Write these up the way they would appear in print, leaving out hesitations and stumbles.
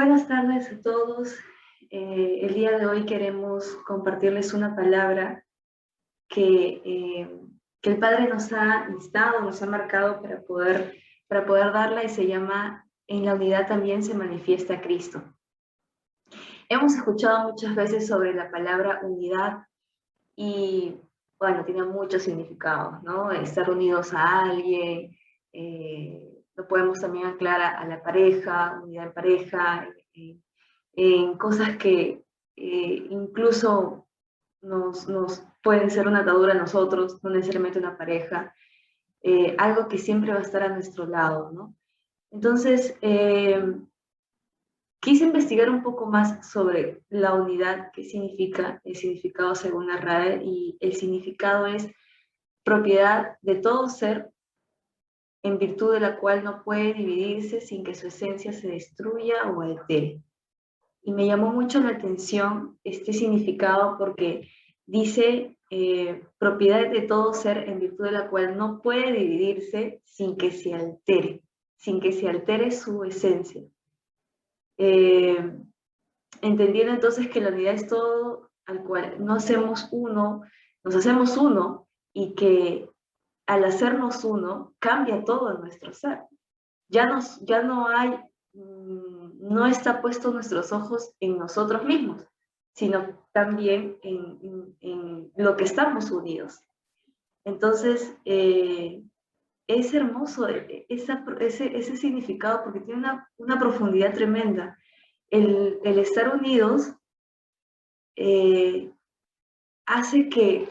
Buenas tardes a todos. El día de hoy queremos compartirles una palabra que, eh, que el Padre nos ha instado, nos ha marcado para poder darla y se llama "En la unidad también se manifiesta Cristo". Hemos escuchado muchas veces sobre la palabra unidad y, bueno, tiene muchos significados, ¿no? Estar unidos a alguien, lo podemos también anclar a la pareja, unidad en pareja, en cosas que incluso nos pueden ser una atadura a nosotros, no necesariamente una pareja, algo que siempre va a estar a nuestro lado, ¿no? Entonces, quise investigar un poco más sobre la unidad, qué significa, el significado según la RAE, y el significado es propiedad de todo ser en virtud de la cual no puede dividirse sin que su esencia se destruya o altere. Y me llamó mucho la atención este significado porque dice propiedad de todo ser en virtud de la cual no puede dividirse sin que se altere su esencia. Eh, Entendiendo entonces que la unidad es todo al cual no hacemos uno, nos hacemos uno, y que al hacernos uno cambia todo en nuestro ser. Ya no hay, no está puesto nuestros ojos en nosotros mismos, sino también en lo que estamos unidos. Entonces, es hermoso ese significado porque tiene una profundidad tremenda. El estar unidos hace que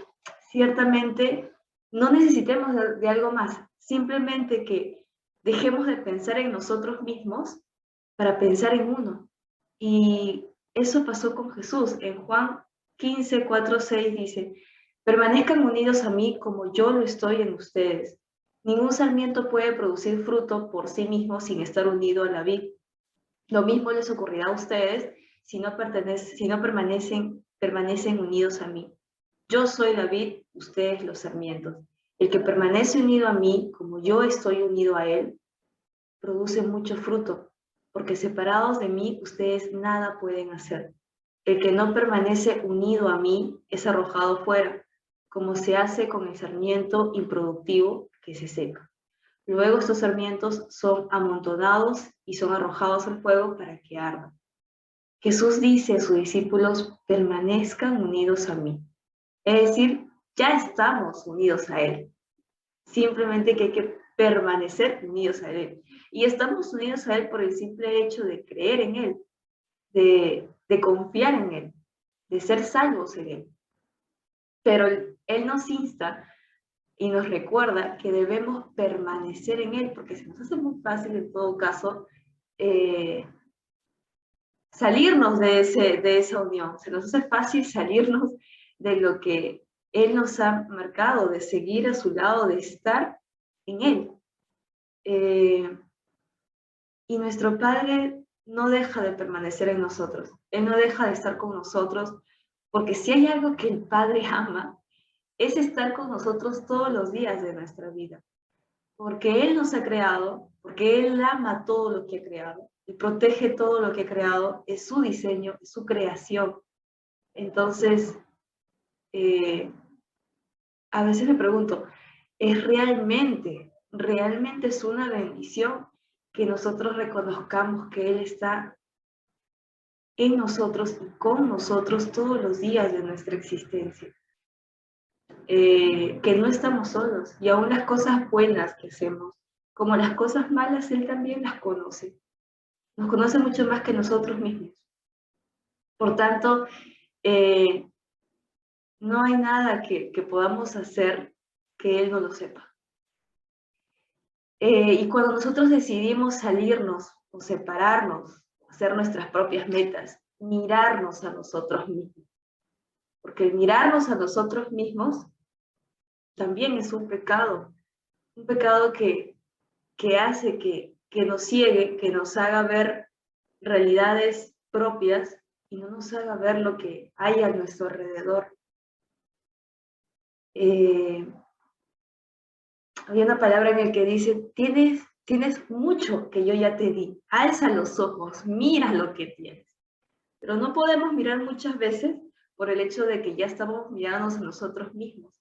ciertamente no necesitemos de algo más, simplemente que dejemos de pensar en nosotros mismos para pensar en uno. Y eso pasó con Jesús. En Juan 15, 4, 6 dice: permanezcan unidos a mí como yo lo estoy en ustedes. Ningún sarmiento puede producir fruto por sí mismo sin estar unido a la vid. Lo mismo les ocurrirá a ustedes si no permanecen unidos a mí. Yo soy la vid, ustedes los sarmientos. El que permanece unido a mí, como yo estoy unido a él, produce mucho fruto, porque separados de mí ustedes nada pueden hacer. El que no permanece unido a mí es arrojado fuera, como se hace con el sarmiento improductivo que se seca. Luego estos sarmientos son amontonados y son arrojados al fuego para que ardan. Jesús dice a sus discípulos: permanezcan unidos a mí. Es decir, ya estamos unidos a Él. Simplemente que hay que permanecer unidos a Él. Y estamos unidos a Él por el simple hecho de creer en Él, de confiar en Él, de ser salvos en Él. Pero Él nos insta y nos recuerda que debemos permanecer en Él, porque se nos hace muy fácil en todo caso salirnos de esa unión, se nos hace fácil salirnos de lo que Él nos ha marcado, de seguir a su lado, de estar en Él. Y nuestro Padre no deja de permanecer en nosotros, Él no deja de estar con nosotros, porque si hay algo que el Padre ama, es estar con nosotros todos los días de nuestra vida, porque Él nos ha creado, porque Él ama todo lo que ha creado, y protege todo lo que ha creado, es su diseño, es su creación. Entonces, a veces me pregunto, ¿es realmente es una bendición que nosotros reconozcamos que Él está en nosotros y con nosotros todos los días de nuestra existencia? Que no estamos solos, y aún las cosas buenas que hacemos, como las cosas malas, Él también las conoce. Nos conoce mucho más que nosotros mismos. Por tanto, no hay nada que podamos hacer que Él no lo sepa. Y cuando nosotros decidimos salirnos o separarnos, hacer nuestras propias metas, mirarnos a nosotros mismos, porque el mirarnos a nosotros mismos también es un pecado que hace que nos ciegue, que nos haga ver realidades propias y no nos haga ver lo que hay a nuestro alrededor. Había una palabra en el que dice: tienes tienes mucho que yo ya te di, alza los ojos, mira lo que tienes. Pero no podemos mirar muchas veces por el hecho de que ya estamos mirándonos a nosotros mismos.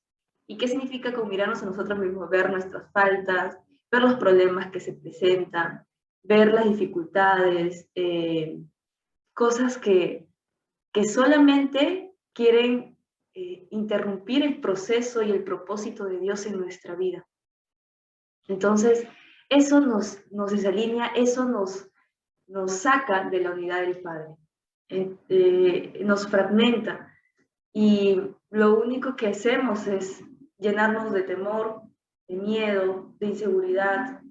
¿Y qué significa con mirarnos a nosotros mismos? Ver nuestras faltas, ver los problemas que se presentan, ver las dificultades, cosas que solamente quieren interrumpir el proceso y el propósito de Dios en nuestra vida. Entonces, eso nos desalinea, eso nos saca de la unidad del Padre, nos fragmenta, y lo único que hacemos es llenarnos de temor, de miedo, de inseguridad,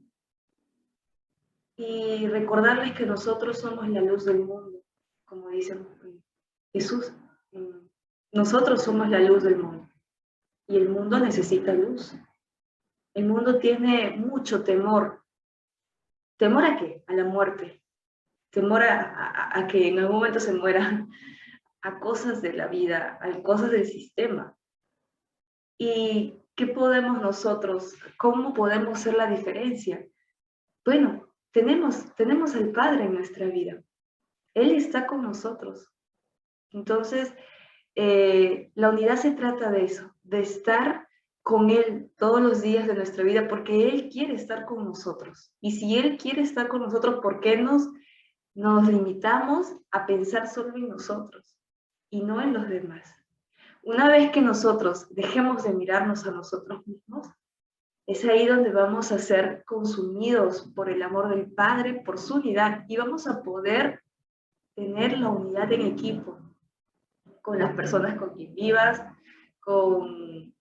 y recordarles que nosotros somos la luz del mundo, como dice Jesús. Nosotros somos la luz del mundo, y el mundo necesita luz. El mundo tiene mucho temor. ¿Temor a qué? A la muerte. Temor a que en algún momento se muera, a cosas de la vida, a cosas del sistema. ¿Y qué podemos nosotros? ¿Cómo podemos hacer la diferencia? Bueno, tenemos al Padre en nuestra vida. Él está con nosotros. Entonces, la unidad se trata de eso, de estar con Él todos los días de nuestra vida, porque Él quiere estar con nosotros. Y si Él quiere estar con nosotros, ¿por qué nos limitamos a pensar solo en nosotros y no en los demás? Una vez que nosotros dejemos de mirarnos a nosotros mismos, es ahí donde vamos a ser consumidos por el amor del Padre, por su unidad, y vamos a poder tener la unidad en equipo, con las personas con quien vivas, con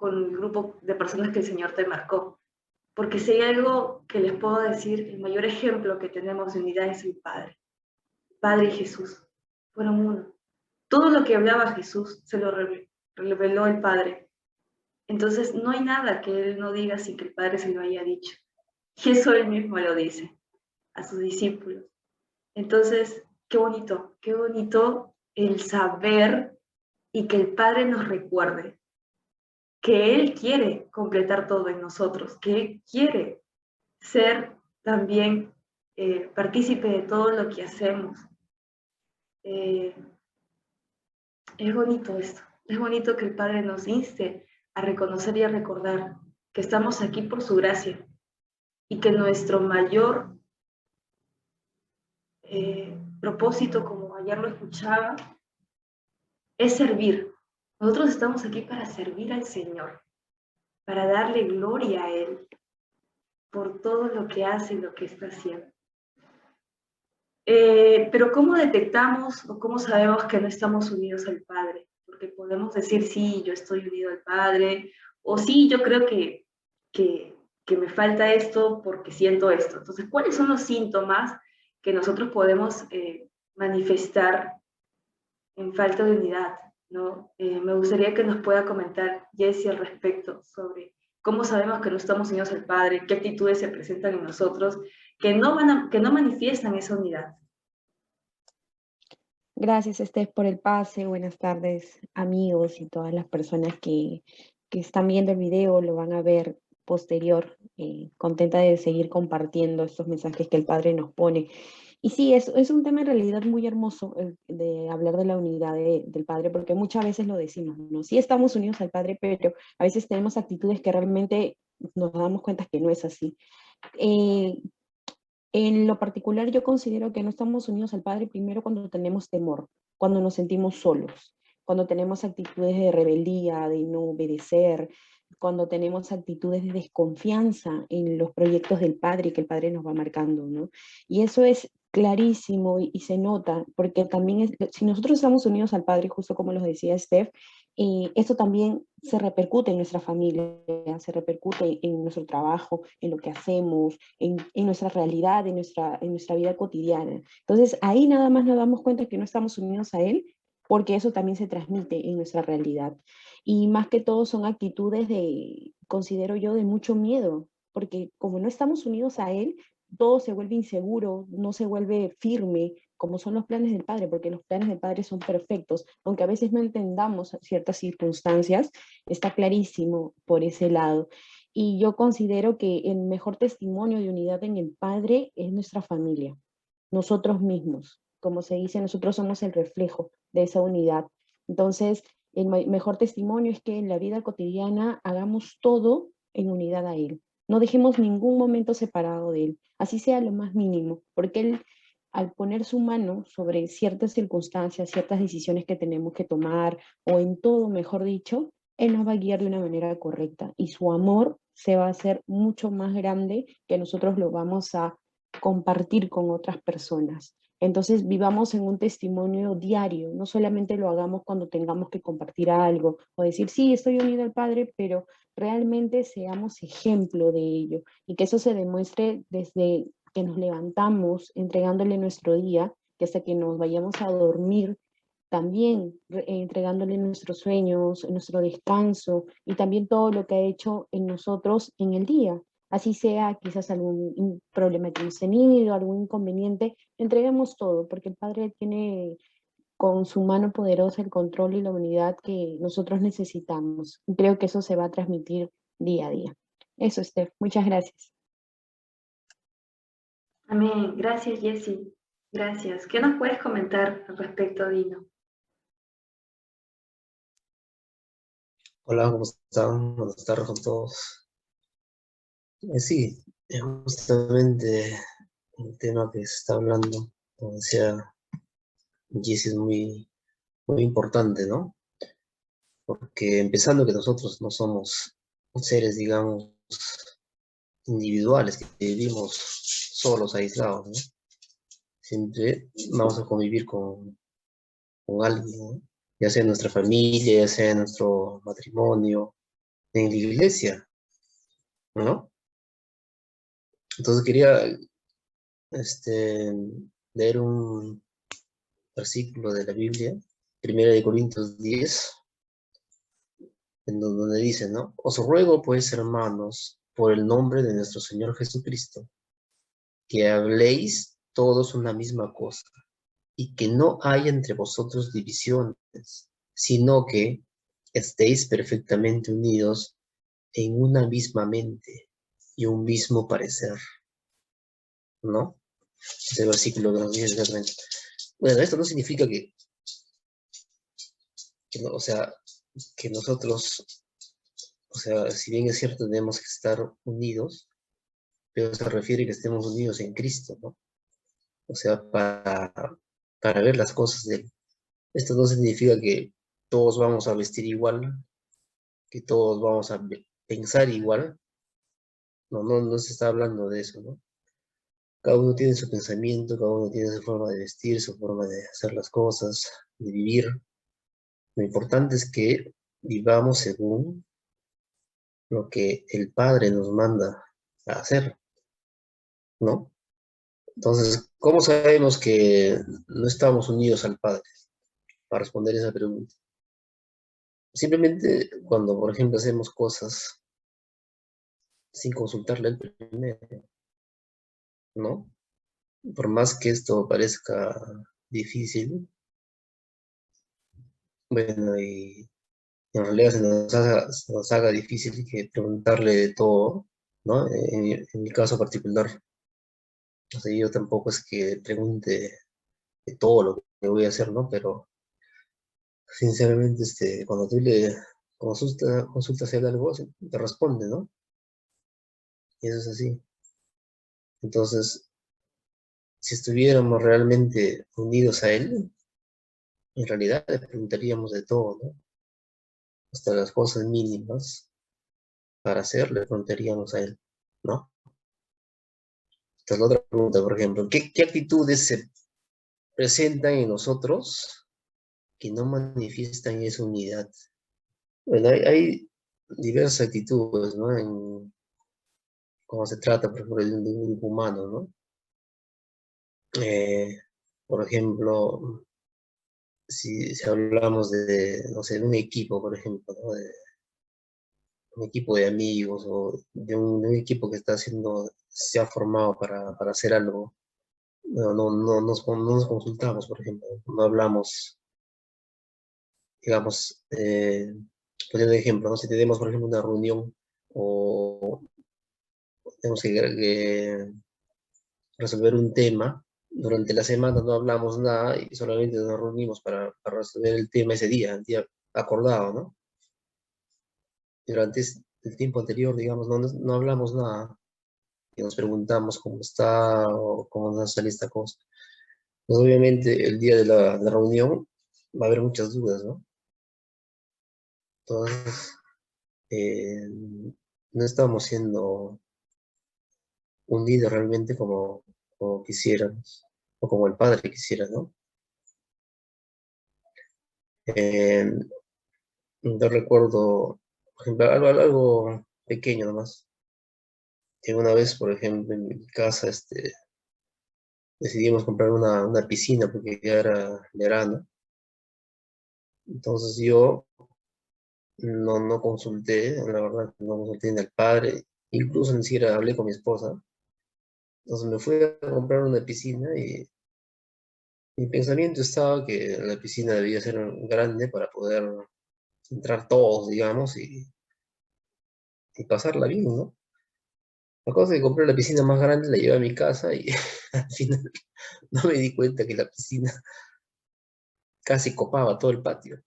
el grupo de personas que el Señor te marcó. Porque si hay algo que les puedo decir, el mayor ejemplo que tenemos de unidad es el Padre. Padre y Jesús fueron uno. Todo lo que hablaba Jesús se lo reveló el Padre. Entonces no hay nada que Él no diga sin que el Padre se lo haya dicho. Y eso Él mismo lo dice a sus discípulos. Entonces, qué bonito el saber y que el Padre nos recuerde que Él quiere completar todo en nosotros, que Él quiere ser también partícipe de todo lo que hacemos. Es bonito esto, es bonito que el Padre nos inste a reconocer y a recordar que estamos aquí por su gracia y que nuestro mayor propósito, como ayer lo escuchaba, es servir. Nosotros estamos aquí para servir al Señor, para darle gloria a Él por todo lo que hace y lo que está haciendo. Pero ¿cómo detectamos o cómo sabemos que no estamos unidos al Padre? Porque podemos decir, sí, yo estoy unido al Padre, o sí, yo creo que me falta esto porque siento esto. Entonces, ¿cuáles son los síntomas que nosotros podemos manifestar en falta de unidad? ¿No? Me gustaría que nos pueda comentar Jessie al respecto sobre cómo sabemos que no estamos unidos al Padre, qué actitudes se presentan en nosotros que no manifiestan esa unidad. Gracias, Estef, por el pase. Buenas tardes, amigos y todas las personas que están viendo el video, lo van a ver posterior. Contenta de seguir compartiendo estos mensajes que el Padre nos pone. Y sí, es un tema en realidad muy hermoso de hablar de la unidad del Padre, porque muchas veces lo decimos, ¿no? Sí estamos unidos al Padre, pero a veces tenemos actitudes que realmente nos damos cuenta que no es así. En lo particular, yo considero que no estamos unidos al Padre primero cuando tenemos temor, cuando nos sentimos solos, cuando tenemos actitudes de rebeldía, de no obedecer, cuando tenemos actitudes de desconfianza en los proyectos del Padre que el Padre nos va marcando, ¿no? Y eso es clarísimo y se nota, porque también si nosotros estamos unidos al Padre, justo como lo decía Steph, esto también se repercute en nuestra familia, se repercute en nuestro trabajo, en lo que hacemos, en nuestra realidad, en nuestra vida cotidiana. Entonces ahí nada más nos damos cuenta que no estamos unidos a Él, porque eso también se transmite en nuestra realidad. Y más que todo son actitudes considero yo, de mucho miedo, porque como no estamos unidos a Él, todo se vuelve inseguro, no se vuelve firme, como son los planes del Padre, porque los planes del Padre son perfectos, aunque a veces no entendamos ciertas circunstancias, está clarísimo por ese lado. Y yo considero que el mejor testimonio de unidad en el Padre es nuestra familia, nosotros mismos. Como se dice, nosotros somos el reflejo de esa unidad. Entonces, el mejor testimonio es que en la vida cotidiana hagamos todo en unidad a Él. No dejemos ningún momento separado de Él, así sea lo más mínimo, porque Él, al poner su mano sobre ciertas circunstancias, ciertas decisiones que tenemos que tomar, o en todo, mejor dicho, Él nos va a guiar de una manera correcta y su amor se va a hacer mucho más grande que nosotros lo vamos a compartir con otras personas. Entonces vivamos en un testimonio diario, no solamente lo hagamos cuando tengamos que compartir algo o decir, sí, estoy unido al Padre, pero realmente seamos ejemplo de ello y que eso se demuestre desde que nos levantamos entregándole nuestro día, que hasta que nos vayamos a dormir también entregándole nuestros sueños, nuestro descanso y también todo lo que ha hecho en nosotros en el día. Así sea quizás algún problema que hemos tenido, algún inconveniente, entreguemos todo, porque el Padre tiene con su mano poderosa el control y la unidad que nosotros necesitamos. Y creo que eso se va a transmitir día a día. Eso, Steph. Muchas gracias. Amén. Gracias, Jessie. Gracias. ¿Qué nos puedes comentar al respecto, Dino? Hola, ¿cómo están? Buenas tardes con todos. Sí, justamente el tema que se está hablando, como decía Jesse, es muy importante, ¿no? Porque empezando que nosotros no somos seres, digamos, individuales, que vivimos solos, aislados, ¿no? Siempre vamos a convivir con alguien, ¿no? Ya sea en nuestra familia, ya sea en nuestro matrimonio, en la iglesia, ¿no? Entonces quería leer un versículo de la Biblia, 1 Corintios 10, en donde dice, ¿no? Os ruego pues, hermanos, por el nombre de nuestro Señor Jesucristo, que habléis todos una misma cosa, y que no haya entre vosotros divisiones, sino que estéis perfectamente unidos en una misma mente y un mismo parecer, ¿no? Ese versículo que nos dice exactamente. Bueno, esto no significa no, o sea, que nosotros, o sea, si bien es cierto, tenemos que estar unidos, pero se refiere que estemos unidos en Cristo, ¿no? O sea, para ver las cosas de Él. Esto no significa que todos vamos a vestir igual, que todos vamos a pensar igual. No se está hablando de eso, ¿no? Cada uno tiene su pensamiento, cada uno tiene su forma de vestir, su forma de hacer las cosas, de vivir. Lo importante es que vivamos según lo que el Padre nos manda a hacer, ¿no? Entonces, ¿cómo sabemos que no estamos unidos al Padre? Para responder esa pregunta. Simplemente cuando, por ejemplo, hacemos cosas sin consultarle a él primero, ¿no? Por más que esto parezca difícil, bueno, y en realidad se nos haga difícil que preguntarle de todo, ¿no? En mi caso particular, o sea, yo tampoco es que pregunte de todo lo que voy a hacer, ¿no? Pero sinceramente, cuando tú le consultas a él algo, te responde, ¿no? Y eso es así. Entonces, si estuviéramos realmente unidos a él, en realidad le preguntaríamos de todo, ¿no? Hasta las cosas mínimas para hacer, le preguntaríamos a él, ¿no? Esta es la otra pregunta, por ejemplo, ¿qué actitudes se presentan en nosotros que no manifiestan esa unidad? Bueno, hay diversas actitudes, ¿no? Cómo se trata, por ejemplo, de un grupo humano, ¿no? Por ejemplo, si hablamos de, no sé, de un equipo, por ejemplo, ¿no? De un equipo de amigos o de un equipo que se ha formado para hacer algo, no nos consultamos, por ejemplo, no hablamos, digamos, poniendo un ejemplo, ¿no? Si tenemos, por ejemplo, una reunión o tenemos que resolver un tema, durante la semana no hablamos nada y solamente nos reunimos para resolver el día acordado, ¿no? Y durante el tiempo anterior, digamos, no hablamos nada y nos preguntamos cómo está o cómo nos sale esta cosa. Pues obviamente el día de la reunión va a haber muchas dudas, ¿no? Entonces, eh, no estamos siendo unidos realmente como quisiéramos, o como el padre quisiera, ¿no? Eh, yo recuerdo, por ejemplo, algo pequeño nomás, que una vez, por ejemplo, en mi casa, decidimos comprar una piscina porque ya era verano. Entonces yo no consulté, la verdad, no consulté ni al padre, incluso ni siquiera hablé con mi esposa. Entonces me fui a comprar una piscina y mi pensamiento estaba que la piscina debía ser grande para poder entrar todos, digamos, y pasarla bien, ¿no? La cosa es que compré la piscina más grande, la llevé a mi casa y al final no me di cuenta que la piscina casi copaba todo el patio.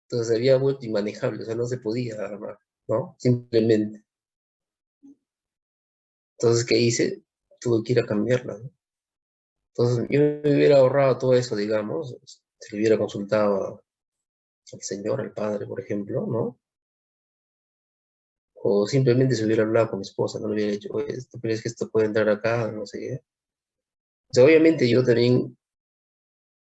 Entonces había vuelto inmanejable, o sea, no se podía armar, ¿no? Simplemente. Entonces, ¿qué hice? Tuve que ir a cambiarla, ¿no? Entonces, yo me hubiera ahorrado todo eso, digamos, si le hubiera consultado al señor, al padre, por ejemplo, ¿no? O simplemente se hubiera hablado con mi esposa, no le hubiera dicho, oye, ¿tú crees que esto puede entrar acá? No sé qué. O sea, obviamente yo también,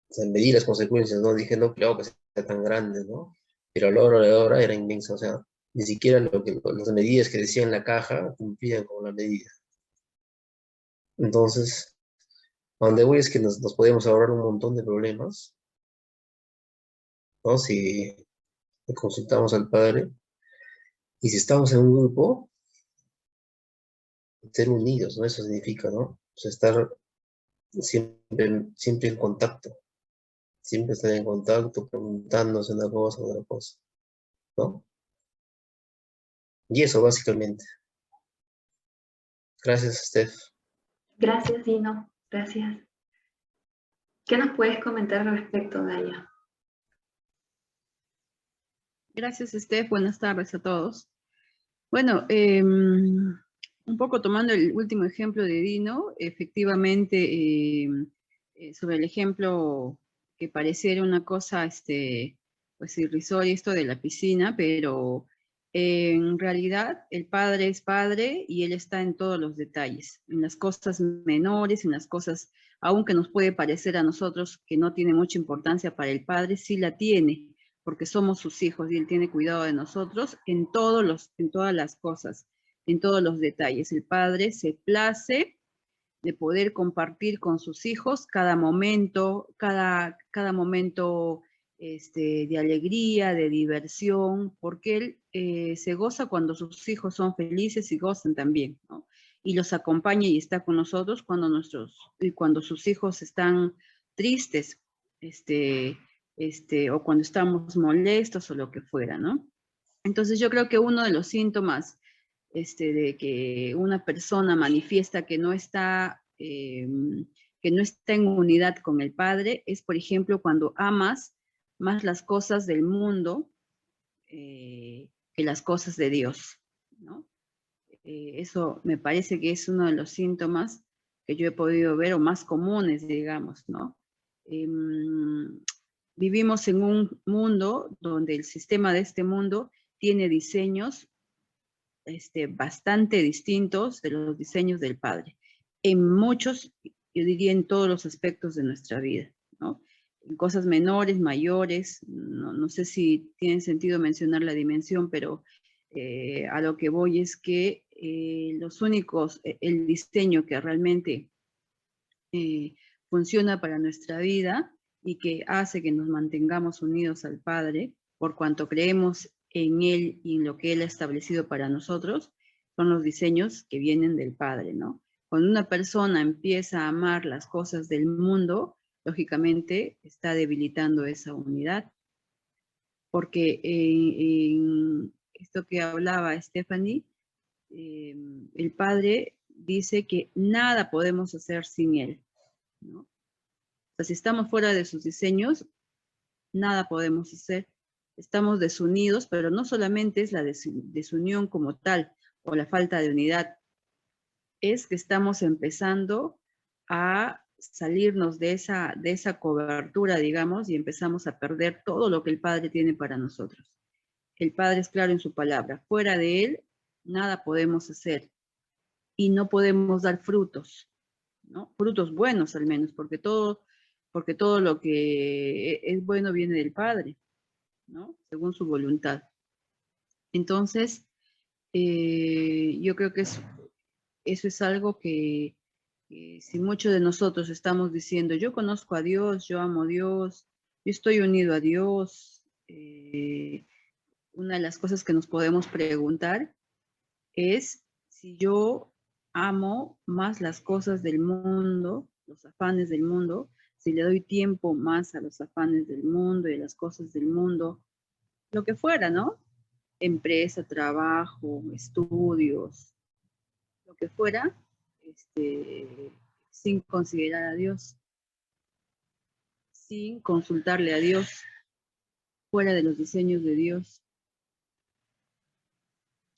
o sea, medí las consecuencias, ¿no? Dije, no, claro que sea tan grande, ¿no? Pero a la hora de la hora era inmensa, o sea, ni siquiera las medidas que decía en la caja cumplían con la medida. Entonces, a donde voy es que nos podemos ahorrar un montón de problemas, ¿no? Si consultamos al padre. Y si estamos en un grupo, ser unidos, ¿no? Eso significa, ¿no? O sea, estar siempre en contacto. Siempre estar en contacto, preguntándose una cosa, otra cosa, ¿no? Y eso básicamente. Gracias, Steph. Gracias, Dino. Gracias. ¿Qué nos puedes comentar al respecto, Daya? Gracias, Steph. Buenas tardes a todos. Bueno, un poco tomando el último ejemplo de Dino, efectivamente, sobre el ejemplo que pareciera una cosa, pues irrisoria esto de la piscina, pero en realidad el padre es padre y él está en todos los detalles, en las cosas menores, en las cosas, aunque nos puede parecer a nosotros que no tiene mucha importancia para el padre, sí la tiene, porque somos sus hijos y él tiene cuidado de nosotros en todas las cosas, en todos los detalles. El padre se place de poder compartir con sus hijos cada momento, cada momento de alegría, de diversión, porque él se goza cuando sus hijos son felices y gozan también, ¿no? Y los acompaña y está con nosotros cuando sus hijos están tristes, o cuando estamos molestos o lo que fuera, ¿no? Entonces yo creo que uno de los síntomas de que una persona manifiesta que no está en unidad con el Padre es, por ejemplo, cuando amas más las cosas del mundo que las cosas de Dios, ¿no? Eso me parece que es uno de los síntomas que yo he podido ver o más comunes, digamos, ¿no? Vivimos en un mundo donde el sistema de este mundo tiene diseños bastante distintos de los diseños del Padre. En muchos, yo diría en todos los aspectos de nuestra vida, ¿no? En cosas menores, mayores, no sé si tiene sentido mencionar la dimensión, pero a lo que voy es que el diseño que realmente funciona para nuestra vida y que hace que nos mantengamos unidos al Padre, por cuanto creemos en Él y en lo que Él ha establecido para nosotros, son los diseños que vienen del Padre, ¿no? Cuando una persona empieza a amar las cosas del mundo, lógicamente está debilitando esa unidad, porque esto que hablaba Stephanie, el Padre dice que nada podemos hacer sin Él, ¿no? O sea, si estamos fuera de sus diseños, nada podemos hacer. Estamos desunidos, pero no solamente es la desunión como tal, o la falta de unidad, es que estamos empezando a salirnos de esa cobertura, digamos, y empezamos a perder todo lo que el Padre tiene para nosotros. El Padre es claro en su palabra, fuera de Él, nada podemos hacer, y no podemos dar frutos, ¿no? Frutos buenos al menos, porque todo lo que es bueno viene del Padre, ¿no? Según su voluntad. Entonces, yo creo que eso es algo que si muchos de nosotros estamos diciendo, yo conozco a Dios, yo amo a Dios, yo estoy unido a Dios, una de las cosas que nos podemos preguntar es si yo amo más las cosas del mundo, los afanes del mundo, si le doy tiempo más a los afanes del mundo y a las cosas del mundo, lo que fuera, ¿no? Empresa, trabajo, estudios, lo que fuera, sin considerar a Dios, sin consultarle a Dios, fuera de los diseños de Dios.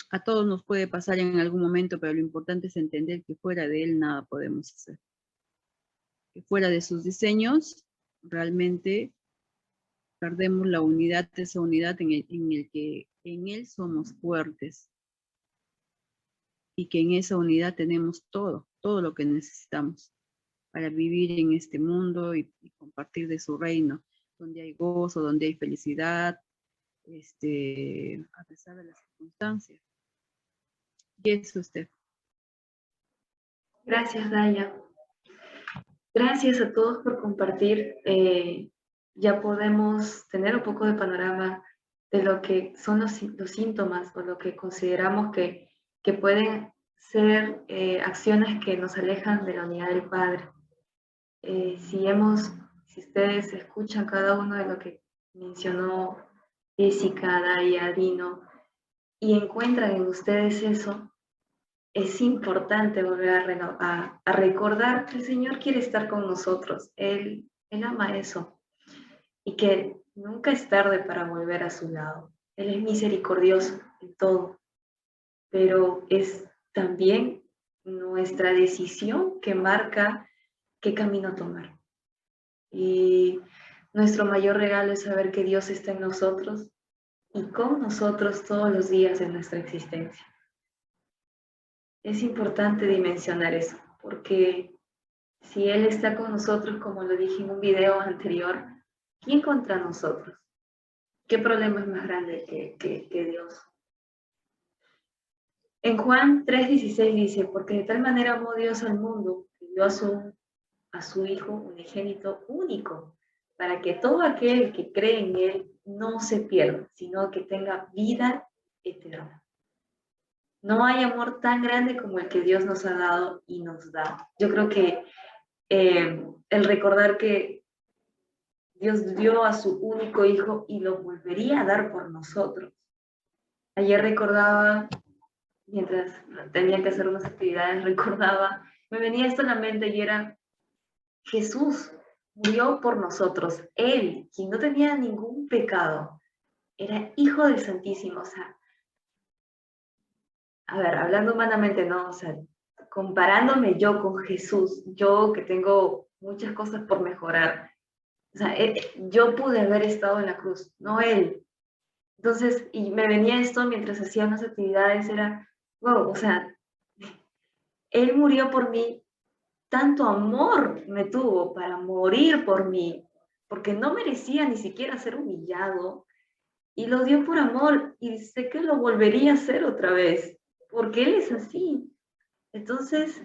A todos nos puede pasar en algún momento, pero lo importante es entender que fuera de Él nada podemos hacer. Que fuera de sus diseños, realmente perdemos la unidad, esa unidad en el que en Él somos fuertes. Y que en esa unidad tenemos todo lo que necesitamos para vivir en este mundo y compartir de su reino, donde hay gozo, donde hay felicidad, a pesar de las circunstancias. Y eso, Steph. Gracias, Daya. Gracias a todos por compartir. Ya podemos tener un poco de panorama de lo que son los síntomas o lo que consideramos que pueden ser acciones que nos alejan de la unidad del Padre. Si ustedes escuchan cada uno de lo que mencionó Jessica, Daya, Dino, y encuentran en ustedes eso, es importante volver a recordar que el Señor quiere estar con nosotros. Él ama eso. Y que nunca es tarde para volver a su lado. Él es misericordioso en todo. Pero es también nuestra decisión que marca qué camino tomar. Y nuestro mayor regalo es saber que Dios está en nosotros y con nosotros todos los días de nuestra existencia. Es importante dimensionar eso, porque si Él está con nosotros, como lo dije en un video anterior, ¿quién contra nosotros? ¿Qué problema es más grande que Dios? En Juan 3:16 dice, porque de tal manera amó Dios al mundo, que dio a su Hijo unigénito único, para que todo aquel que cree en Él no se pierda, sino que tenga vida eterna. No hay amor tan grande como el que Dios nos ha dado y nos da. Yo creo que el recordar que Dios dio a su único Hijo y lo volvería a dar por nosotros. Ayer recordaba, mientras tenía que hacer unas actividades, me venía esto a la mente y era, Jesús murió por nosotros. Él, quien no tenía ningún pecado, era Hijo del Santísimo. O sea, a ver, hablando humanamente, no, o sea, comparándome yo con Jesús, yo que tengo muchas cosas por mejorar, o sea, yo pude haber estado en la cruz, no Él. Entonces, y me venía esto mientras hacía unas actividades, era, wow, o sea, Él murió por mí, tanto amor me tuvo para morir por mí, porque no merecía ni siquiera ser humillado, y lo dio por amor, y sé que lo volvería a hacer otra vez, porque Él es así. Entonces,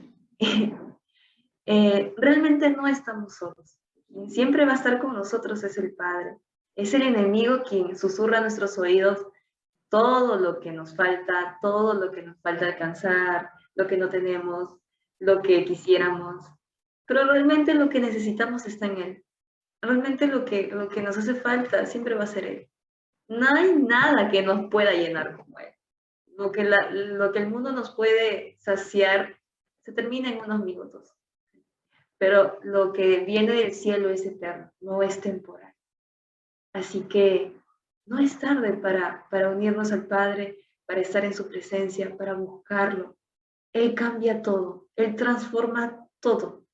realmente no estamos solos. Quien siempre va a estar con nosotros es el Padre. Es el enemigo quien susurra a nuestros oídos todo lo que nos falta, todo lo que nos falta alcanzar, lo que no tenemos, lo que quisiéramos. Pero realmente lo que necesitamos está en Él. Realmente lo que nos hace falta siempre va a ser Él. No hay nada que nos pueda llenar como Él. Lo que el mundo nos puede saciar se termina en unos minutos. Pero lo que viene del cielo es eterno, no es temporal. Así que no es tarde para unirnos al Padre, para estar en su presencia, para buscarlo. Él cambia todo, Él transforma todo.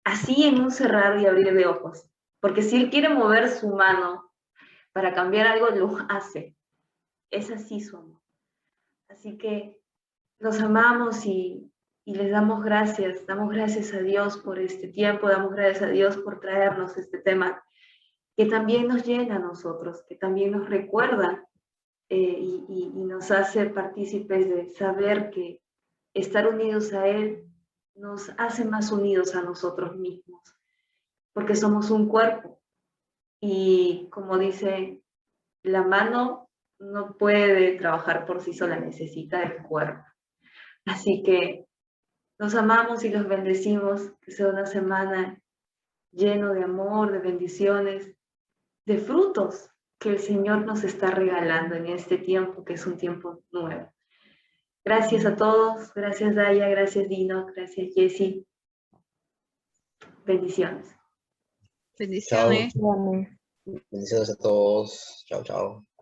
Así en un cerrar y abrir de ojos. Porque si Él quiere mover su mano para cambiar algo, lo hace. Es así su amor. Así que los amamos y les damos gracias a Dios por este tiempo, damos gracias a Dios por traernos este tema que también nos llena a nosotros, que también nos recuerda y nos hace partícipes de saber que estar unidos a Él nos hace más unidos a nosotros mismos, porque somos un cuerpo y como dice, la mano no puede trabajar por sí sola, necesita el cuerpo. Así que los amamos y los bendecimos, que sea una semana lleno de amor, de bendiciones, de frutos que el Señor nos está regalando en este tiempo, que es un tiempo nuevo. Gracias a todos, gracias Daya, gracias Dino, gracias Jessy. Bendiciones. Chao. Bendiciones. Bueno. Bendiciones a todos. Chao, chao.